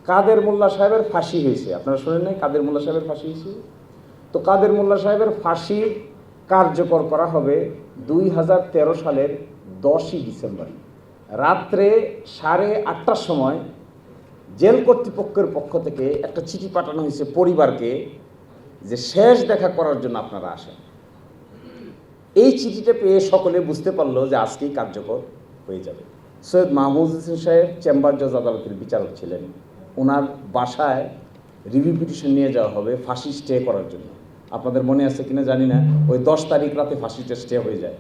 কাদের মোল্লা সাহেবের ফাঁসি হয়েছে, আপনারা শোনেন নাই কাদের মোল্লা সাহেবের ফাঁসি হয়েছে? তো কাদের মোল্লা সাহেবের ফাঁসি কার্যকর করা হবে 2013 সালের 10ই ডিসেম্বর রাত্রে 8:30টার সময় জেল কর্তৃপক্ষের পক্ষ থেকে একটা চিঠি পাঠানো হয়েছে পরিবারকে যে শেষ দেখা করার জন্য আপনারা আসেন। এই চিঠিটা পেয়ে সকলে বুঝতে পারলো যে আজকেই কার্যকর হয়ে যাবে। সৈয়দ মাহমুদ হোসেন সাহেব চেম্বার জজ আদালতের বিচারক ছিলেন, ওনার বাসায় রিভিউ পিটিশন নিয়ে যাওয়া হবে ফাঁসি স্টে করার জন্য। আপনাদের মনে আছে কিনা জানি না, ওই 10 তারিখ রাতে ফাঁসিটা স্টে হয়ে যায়,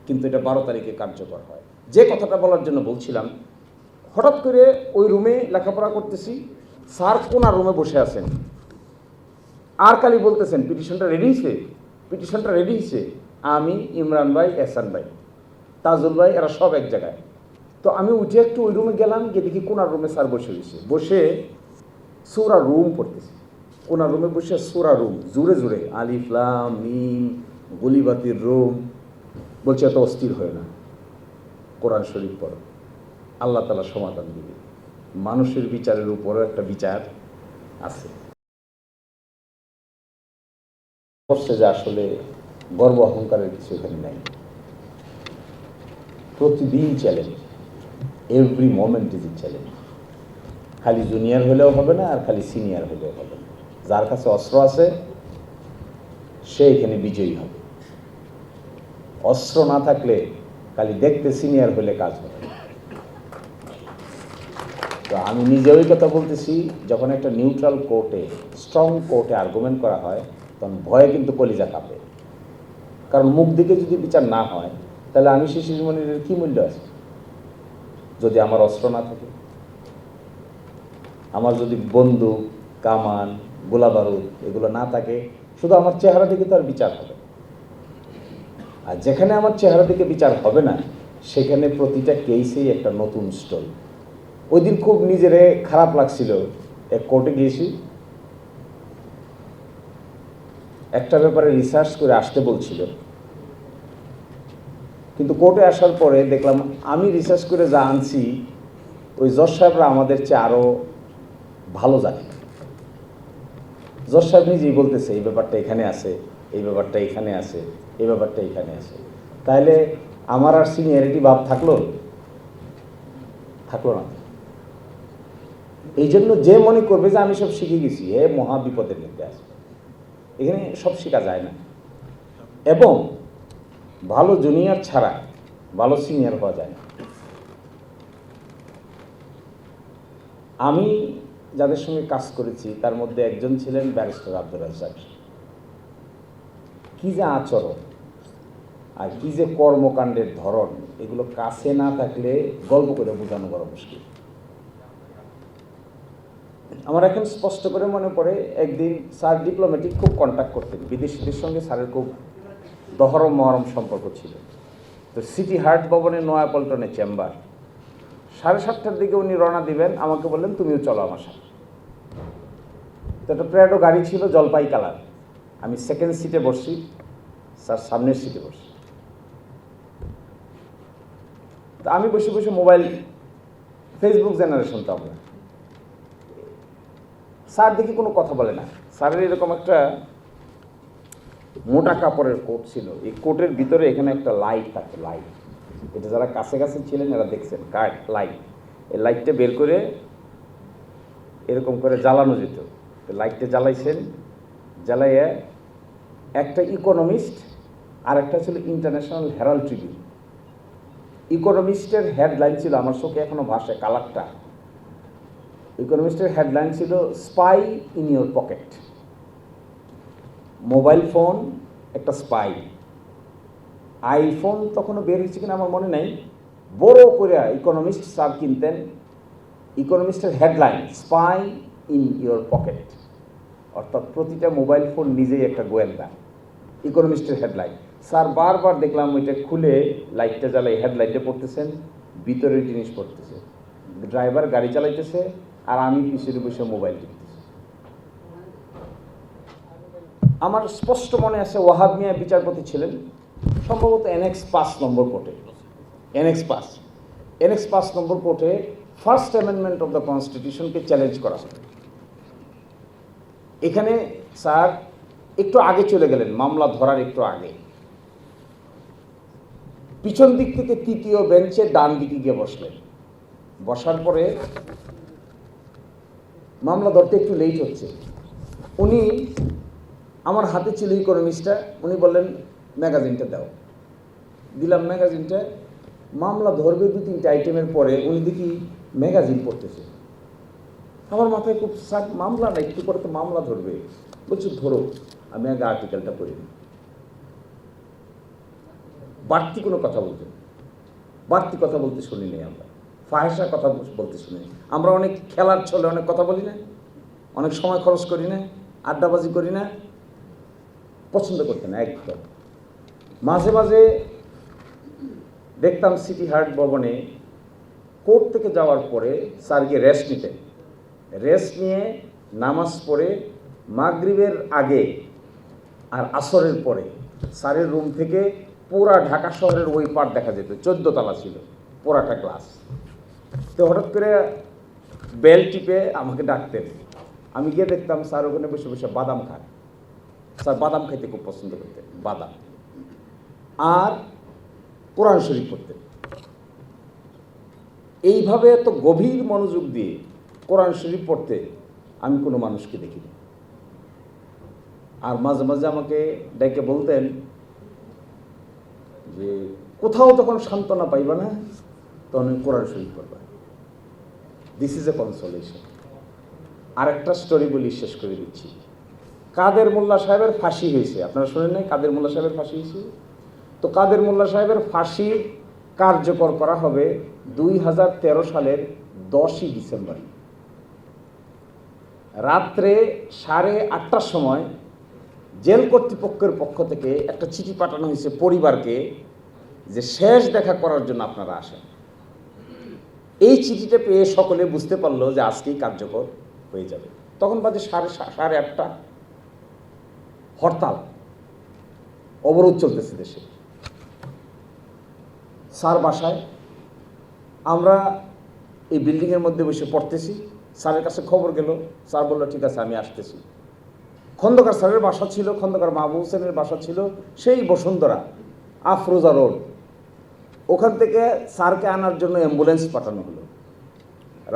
কিন্তু এটা 12 তারিখে কার্যকর হয়। যে কথাটা বলার জন্য বলছিলাম, হঠাৎ করে ওই রুমে লেখাপড়া করতেছি, স্যার কোনার রুমে বসে আছেন, আর খালি বলতেছেন পিটিশনটা রেডি হয়েছে, পিটিশনটা রেডি হয়েছে। আমি, ইমরান ভাই, এহসান ভাই, তাজুল ভাই, এরা সব এক জায়গায়। তো আমি উঠে একটু ওই রুমে গেলাম, গিয়ে দেখি কোনার রুমে স্যার বসে রয়েছে, বসে সূরা রুম পড়তেছে। কোনার রুমে বসে সূরা রুম জুড়ে জুড়ে আলিফ লাম মিম গুলিবাতির রুম। বলছে এত অস্থির হয় না, কোরআন শরীফ পড়ো, আল্লাহ তাআলা সমাধান দিবে। মানুষের বিচারের উপরও একটা বিচার আছে। যে আসলে গর্ব অহংকারের কিছু এখানে নাই। প্রতিদিন challenge, every moment is a challenge. খালি জুনিয়র হলেও হবে না, আর খালি সিনিয়র হলেও হবে না। যার কাছে অস্ত্র আছে সে এখানে বিজয়ী হবে। অস্ত্র না থাকলে খালি দেখতে সিনিয়র হলে কাজ হবে। তো আমি নিজেও এই কথা বলতেছি, যখন একটা নিউট্রাল কোর্টে, স্ট্রং কোর্টে আর্গুমেন্ট করা হয়, তখন ভয়ে কিন্তু কলিজা কাঁপে। কারণ মুখ দিকে যদি বিচার না হয়, তাহলে আমি শিশির মনিরের কী মূল্য আছে যদি আমার অস্ত্র না থাকে? আমার যদি বন্দুক, কামান, গোলা বারুদ এগুলো না থাকে, শুধু আমার চেহারা দিকে তো আর বিচার হবে। আর যেখানে আমার চেহারা দিকে বিচার হবে না, সেখানে প্রতিটা কেসেই একটা নতুন স্টোরি। ওই দিন খুব নিজেরে খারাপ লাগছিল, এক কোর্টে গিয়েছি, একটা ব্যাপারে রিসার্চ করে আসতে বলছিল, কিন্তু কোর্টে আসার পরে দেখলাম আমি রিসার্চ করে যা আনছি ওই জজ সাহেবরা আমাদের চেয়ে আরও ভালো জানে। জজ সাহেব নিজেই বলতেছে এই ব্যাপারটা এখানে আছে, এই ব্যাপারটা এখানে আছে, এই ব্যাপারটা এখানে আছে। তাহলে আমার আর সিনিয়রিটি ভাব থাকলো না। এই জন্য যে মনে করবে যে আমি সব শিখে গেছি, এ মহা বিপদের মধ্যে আছে। এখানে সব শেখা যায় না, এবং ভালো জুনিয়র ছাড়া ভালো সিনিয়র হওয়া যায় না। আমি যাদের সঙ্গে কাজ করেছি তার মধ্যে একজন ছিলেন ব্যারিস্টার আব্দুর রাজ্জাক। কি যে আচরণ আর কি যে কর্মকাণ্ডের ধরন, এগুলো কাছে না থাকলে গল্প করে বোঝানো বড় মুশকিল। আমার এখন স্পষ্ট করে মনে পড়ে, একদিন স্যার ডিপ্লোম্যাটিক খুব কন্ট্যাক্ট করতেন, বিদেশিদের সঙ্গে স্যারের খুব দহরম মহরম সম্পর্ক ছিল। তো সিটি হার্ট ভবনের নয়াপল্টনে চেম্বার, 7:30টার দিকে উনি রওনা দিবেন, আমাকে বললেন তুমিও চলো আমার সাথে। তো একটা প্রাডো গাড়ি ছিল জলপাই কালার, আমি সেকেন্ড সিটে বসছি, স্যার সামনের সিটে বসছি। তো আমি বসে বসে মোবাইল, ফেসবুক জেনারেশন তো আমরা, স্যার দেখি কোনো কথা বলে না। স্যারের এরকম একটা মোটা কাপড়ের কোট ছিল, এই কোটের ভিতরে এখানে একটা লাইট থাকে, লাইট, এটা যারা কাছে কাছে ছিলেন এরা দেখছেন, কার্ড লাইট, এই লাইটটা বের করে এরকম করে জ্বালানো যেত। লাইটটা জ্বালাইছেন, জ্বালাইয়া একটা ইকোনমিস্ট আর একটা ছিল ইন্টারন্যাশনাল হেরাল্ড ট্রিবিউন। ইকোনমিস্টের হেডলাইন ছিল, আমার চোখে এখনো ভাসে কালারটা, ইকোনমিস্টের হেডলাইন ছিল spy in your pocket. Mobile phone একটা স্পাই, আইফোন তখনও বের হয়েছে কিনা আমার মনে নাই, বড় করে ইকোনমিস্ট স্যার কিনতেন। ইকোনমিস্টের headline spy in your pocket, অর্থাৎ প্রতিটা মোবাইল ফোন নিজেই একটা গোয়েন্দা। ইকোনমিস্টের হেডলাইন, স্যার বারবার দেখলাম ওইটা খুলে লাইটটা জ্বালাই, হেডলাইটে পড়তেছেন, ভিতরের জিনিস পড়তেছে, ড্রাইভার গাড়ি চালাইতেছে আর আমি পিছনে বসে মোবাইল টিপতেছি। আমার স্পষ্ট মনে আছে ওয়াহাব মিয়া বিচারপতি ছিলেন, সম্ভবত NX 5 নম্বর কোর্টে, NX 5 নম্বর কোর্টে ফার্স্ট অ্যামেন্ডমেন্ট অফ দ্য কনস্টিটিউশনকে চ্যালেঞ্জ করা হবে। এখানে স্যার একটু আগে চলে গেলেন, মামলা ধরার একটু আগে। পিছন দিক থেকে তৃতীয় বেঞ্চে ডান দিকে গিয়ে বসলেন। বসার পরে মামলা ধরতে একটু লেট হচ্ছে। উনি আমার হাতে ছিল ইকোনমিক্সটা, উনি বললেন ম্যাগাজিনটা দাও। দিলাম ম্যাগাজিনটা। মামলা ধরবে 2-3টা আইটেমের পরে উনি দেখি ম্যাগাজিন পড়তেছে। আমার মাথায় খুব স্যার মামলা না, একটু পরে তো মামলা ধরবে। বলছি ধরো, আমি আগে আর্টিকেলটা পড়ি। বাড়তি কোনো কথা বলতেন, বাড়তি কথা বলতে শুনি নাই আমরা, ফাহেসা কথা বলতে শুনি। আমরা অনেক খেলার ছলে অনেক কথা বলি না, অনেক সময় খরচ করি না, আড্ডাবাজি করি না, পছন্দ করতেন না একদম। মাঝে মাঝে দেখতাম সিটি হার্ট ভবনে কোর্ট থেকে যাওয়ার পরে স্যার গিয়ে রেস্ট নিতেন। রেস্ট নিয়ে নামাজ পড়ে মাগরিবের আগে আর আসরের পরে স্যারের রুম থেকে পুরা ঢাকা শহরের ওই পার দেখা যেত। 14 তলা ছিল পুরাটা ক্লাস। তো হঠাৎ করে বেল টিপে আমাকে ডাকতেন। আমি গিয়ে দেখতাম স্যার ওখানে বসে বসে বাদাম খায়। স্যার বাদাম খাইতে খুব পছন্দ করতেন, বাদাম আর কোরআন শরীফ পড়তেন। এইভাবে এত গভীর মনোযোগ দিয়ে কোরআন শরীফ পড়তে আমি কোনো মানুষকে দেখিনি। আর মাঝে মাঝে আমাকে ডেকে বলতেন যে কোথাও তখন সান্ত্বনা পাইবা না, তখন কোরআন শরীফ পড়বা। This is a consolation. আর একটা স্টোরি বলি, শেষ করে দিচ্ছি। কাদের মোল্লা সাহেবের ফাঁসি হয়েছে, আপনারা শোনেন নাই? কাদের মোল্লা সাহেবের ফাঁসি হয়েছে। তো কাদের মোল্লা সাহেবের ফাঁসি কার্যকর করা হবে 2013 সালের 10ই ডিসেম্বর রাত্রে 8:30টার সময় জেল কর্তৃপক্ষের পক্ষ থেকে একটা চিঠি পাঠানো হয়েছে পরিবারকে যে শেষ দেখা করার জন্য আপনারা আসেন। এই চিঠিটা পেয়ে সকলে বুঝতে পারলো যে আজকেই কার্যকর হয়ে যাবে। তখন বাজে 8:30। হরতাল, অবরোধ চলতেছে দেশে। স্যার বাসায়, আমরা এই বিল্ডিংয়ের মধ্যে বসে পড়তেছি। স্যারের কাছে খবর গেল, স্যার বললো ঠিক আছে আমি আসতেছি। খন্দকার স্যারের বাসা ছিল, খন্দকার মাহবুব হোসেনের বাসা ছিল সেই বসুন্ধরা আফরোজা রোড। ওখান থেকে স্যারকে আনার জন্য অ্যাম্বুলেন্স পাঠানো হলো।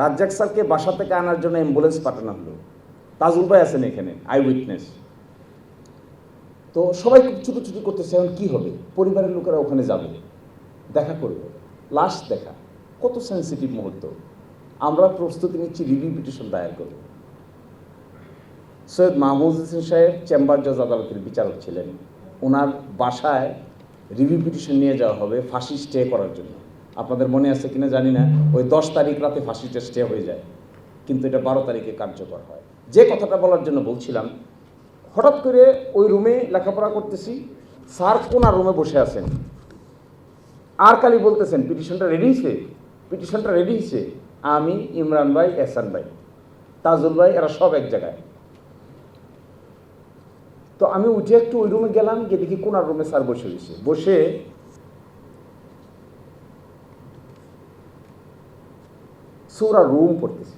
রাজ্জাক স্যারকে বাসা থেকে আনার জন্য অ্যাম্বুলেন্স পাঠানো হলো। তাজুল ভাই আছেন এখানে, আই উইটনেস। তো সবাই খুব ছুটোছুটি করতেছে, এখন কী হবে? পরিবারের লোকেরা ওখানে যাবে, দেখা করবে, লাস্ট দেখা। কত সেন্সিটিভ মুহূর্ত। আমরা প্রস্তুতি নিচ্ছি, রিভিউ পিটিশন দায়ের করব। সৈয়দ মাহমুদ হোসেন সাহেব চেম্বার জজ আদালতের বিচারক ছিলেন। ওনার বাসায় রিভিউ পিটিশন নিয়ে যাওয়া হবে ফাঁসি স্টে করার জন্য। আপনাদের মনে আছে কিনা জানি না, ওই 10 তারিখ রাতে ফাঁসিটা স্টে হয়ে যায়, কিন্তু এটা 12 তারিখে কার্যকর হয়। যে কথাটা বলার জন্য বলছিলাম, হঠাৎ করে ওই রুমে লেখাপড়া করতেছি, স্যার কোনার রুমে বসে আছেন। আর খালি বলতেছেন পিটিশনটা রেডি হয়েছে, পিটিশনটা রেডি হয়েছে। আমি, ইমরান ভাই, এহসান ভাই, তাজুল ভাই, এরা সব এক জায়গায়। তো আমি উঠে একটু ওই রুমে গেলাম, গিয়ে দেখি কোনার রুমে স্যার বসে রয়েছে। বসে সূরা রুম পড়তেছে।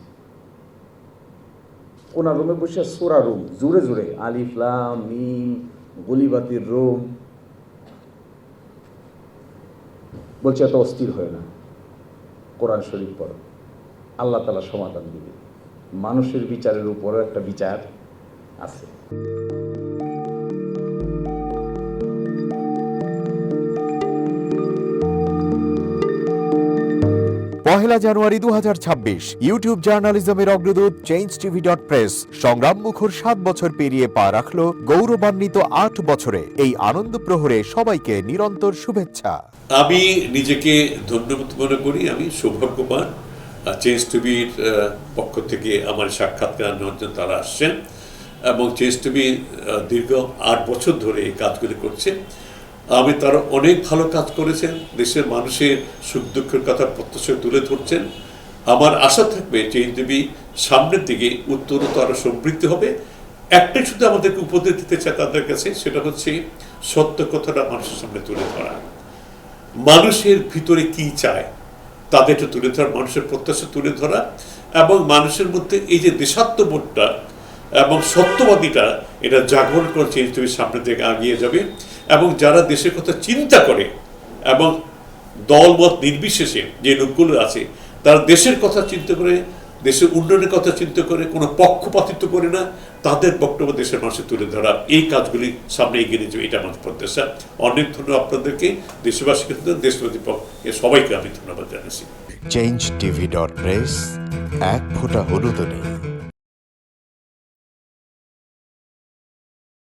কোনার রুমে বসে সূরা রুম জুড়ে জুড়ে, আলিফ লাম মিম গুলিবাতির রুম। বলছে এত অস্থির হয় না, কোরআন শরীফ পড়ো, আল্লাহ তাআলা সমাধান দিবে। মানুষের বিচারের উপরও একটা বিচার আছে। পহেলা জানুয়ারি 2026 ইউটিউব জার্নালিজমের অগ্রদূত changeTV.press সংগ্রাম মুখর 7 বছর পেরিয়ে পা রাখলো গৌরবান্বিত 8 বছরে। এই আনন্দ প্রহরে সবাইকে নিরন্তর শুভেচ্ছা। আমি নিজেকে ধন্যবাদ মনে করি, আমি সৌভাগ্যবান। চেঞ্জ টিভির পক্ষ থেকে আমার সাক্ষাৎকার নেওয়ার জন্য তারা আসছেন এবং চেঞ্জ টিভি দীর্ঘ 8 বছর ধরে এই কাজগুলি করছে। আমি তারা অনেক ভালো কাজ করেছেন, দেশের মানুষের সুখ দুঃখের কথা প্রত্যক্ষ তুলে ধরছেন। আমার আশা থাকবে চেঞ্জ টিভি সামনের দিকে উত্তরোত্তর আরও সমৃদ্ধ হবে। একটাই শুধু আমাদেরকে উপদেশ দিতে চায় তাদের কাছে, সেটা হচ্ছে সত্য কথাটা মানুষের সামনে তুলে ধরা। মানুষের ভিতরে কি চায় তাদেরটা তুলে ধরা, মানুষের প্রত্যাশা তুলে ধরা, এবং মানুষের মধ্যে এই যে দেশাত্মবোধটা এবং সত্যবাদীটা, এটা জাগরণ করে চেঞ্জ টিভির সামনের দিকে এগিয়ে যাবে। এবং যারা দেশের কথা চিন্তা করে এবং দলমত নির্বিশেষে যে লোকগুলো আছে, তারা দেশের কথা চিন্তা করে, দেশের উন্নয়নের কথা চিন্তা করে, কোনো পক্ষপাতিত্ব করে না, তাদের বক্তব্য দেশের মানুষের তুলে ধরা, এই কাজগুলি সামনে এগিয়ে নিয়ে যাবে, এটা আমার প্রত্যাশা। অনেক ধন্যবাদ আপনাদেরকে, দেশবাসীকে, দেশবাসী পক্ষে সবাইকে আমি ধন্যবাদ জানাচ্ছি। changeTV.press, এক ফোঁটা হলুদ নেই।